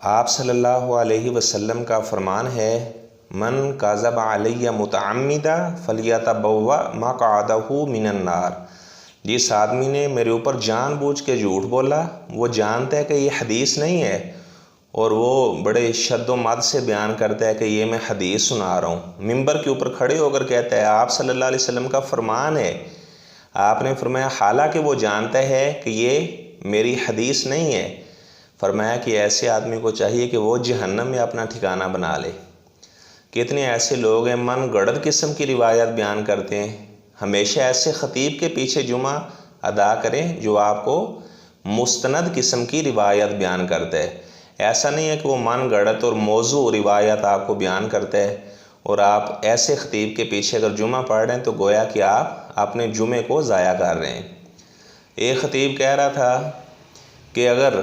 आप सल्लल्लाहु अलैहि वसल्लम का फरमान है, मन काज़ब अलैया मुतअम्मिदा फलियतबव्वा मक़अदहु मिनन नार। जिस आदमी ने मेरे ऊपर जानबूझ के झूठ बोला, वो जानता है कि ये हदीस नहीं है और वो बड़े शद्दो मद से बयान करता है कि ये मैं हदीस सुना रहा हूँ। मिंबर के ऊपर खड़े होकर कहता है आप सल्लल्लाहु अलैहि वसल्लम का फरमान है। आपने फरमाया हालांकि वो जानता है कि ये मेरी हदीस नहीं है। फरमाया कि ऐसे आदमी को चाहिए कि वो जहन्नम में अपना ठिकाना बना ले। कितने ऐसे लोग हैं मन गढ़ किस्म की रिवायत बयान करते हैं। हमेशा ऐसे ख़तीब के पीछे जुमा अदा करें जो आपको मुस्तनद किस्म की रिवायत बयान करता है। ऐसा नहीं है कि वो मन गढ़त और मौजू रिवायत आपको बयान करता है और आप ऐसे ख़तीब के पीछे अगर जुमा पढ़ रहे हैं तो गोया कि आप अपने जुमे को ज़ाया कर रहे हैं। एक ख़तीब कह रहा था कि अगर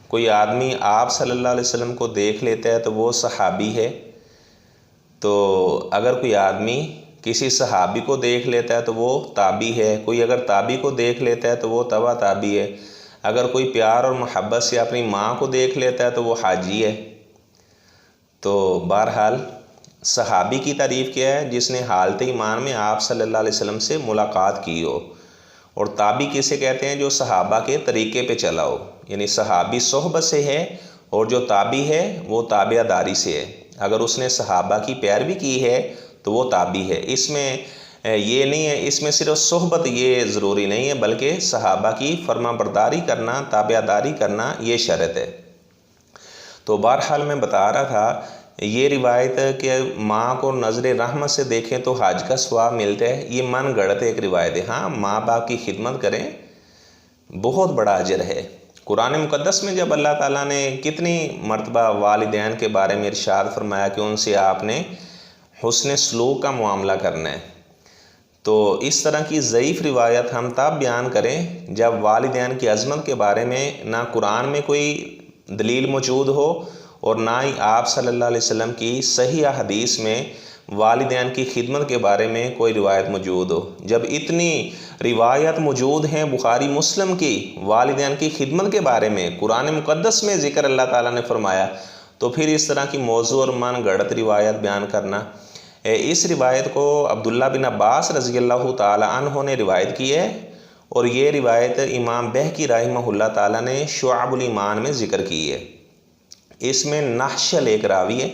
कोई आदमी आप सल्लल्लाहु अलैहि वसल्लम को देख लेता है तो वो सहाबी है, तो अगर कोई आदमी किसी सहाबी को देख लेता है तो वो ताबी है, कोई अगर ताबी को देख लेता है तो वो तबा ताबी है, अगर कोई प्यार और मोहब्बत से अपनी माँ को देख लेता है तो वो हाजी है। तो बहरहाल सहाबी की तारीफ़ क्या है? जिसने हालत ईमान में आप सल्लल्लाहु अलैहि वसल्लम से मुलाकात की हो। और ताबी किसे कहते हैं? जो सहाबा के तरीक़े पे चला हो, यानी सहाबी सोहबत से है और जो ताबी है वो ताबियादारी से है। अगर उसने सहाबा की पैरवी की है तो वो ताबी है। इसमें ये नहीं है, इसमें सिर्फ सोहबत ये ज़रूरी नहीं है, बल्कि सहाबा की फरमाबरदारी करना, ताबियादारी करना ये शर्त है। तो बहरहाल मैं बता रहा था ये रिवायत कि माँ को नज़र रहमत से देखें तो हज का सवाब मिलता है, ये मन गढ़त एक रिवायत है। हाँ, माँ बाप की खिदमत करें, बहुत बड़ा अजर है। कुरान मुक़द्दस में जब अल्लाह ताला ने कितनी मरतबा वालिदैन के बारे में इरशाद फरमाया कि उनसे आपने हुस्न सलूक का मामला करना है, तो इस तरह की ज़ईफ़ रिवायत हम तब बयान करें जब वालिदैन की अज़मत के बारे में ना कुरान में कोई दलील मौजूद हो और ना ही आप सल्लल्लाहु अलैहि वसल्लम की सही हदीस में वालिदैन की खिदमत के बारे में कोई रिवायत मौजूद हो। जब इतनी रिवायत मौजूद हैं बुखारी मुस्लिम की वालिदैन की खिदमत के बारे में, कुरान मुक़द्दस में ज़िक्र अल्लाह ताला ने फरमाया, तो फिर इस तरह की मौजू और मन गढ़त रिवायत बयान करना। इस रिवायत को अब्दुल्ला बिन अब्बास रज़ी अल्लाह ताला अन्हो ने रिवायत की है और ये रिवायत इमाम बहकी रहमहुल्लाह ताला ने शुअबुल ईमान में ज़िक्र की है। इसमें नहशल एक रावी है,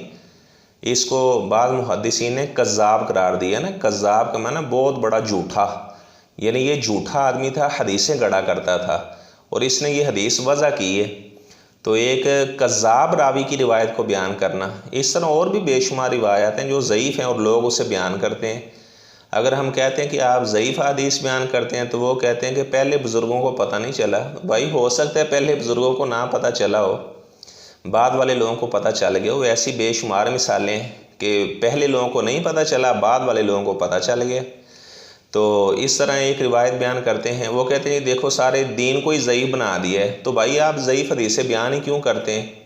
इसको बाद मुहद्दिसीन ने कज़्ज़ाब करार दिया ना। कज़्ज़ाब का माना बहुत बड़ा झूठा, यानी ये झूठा आदमी था, हदीसें गढ़ा करता था और इसने ये हदीस वज़ा की है। तो एक कज़्ज़ाब रावी की रिवायत को बयान करना, इस तरह और भी बेशुमार रिवायत हैं जो ज़ईफ़ हैं और लोग उसे बयान करते हैं। अगर हम कहते हैं कि आप ज़ईफ़ हदीस बयान करते हैं तो वो कहते हैं कि पहले बुज़ुर्गों को पता नहीं चला। भाई हो सकता है पहले बुज़ुर्गों को ना पता चला हो, बाद वाले लोगों को पता चल गया हो। ऐसी बेशुमार मिसालें कि पहले लोगों को नहीं पता चला, बाद वाले लोगों को पता चल गया। तो इस तरह एक रिवायत बयान करते हैं, वो कहते हैं देखो सारे दीन को ही ज़ईफ़ बना दिया है, तो भाई आप ज़ईफ़ हदीसें बयान ही क्यों करते हैं?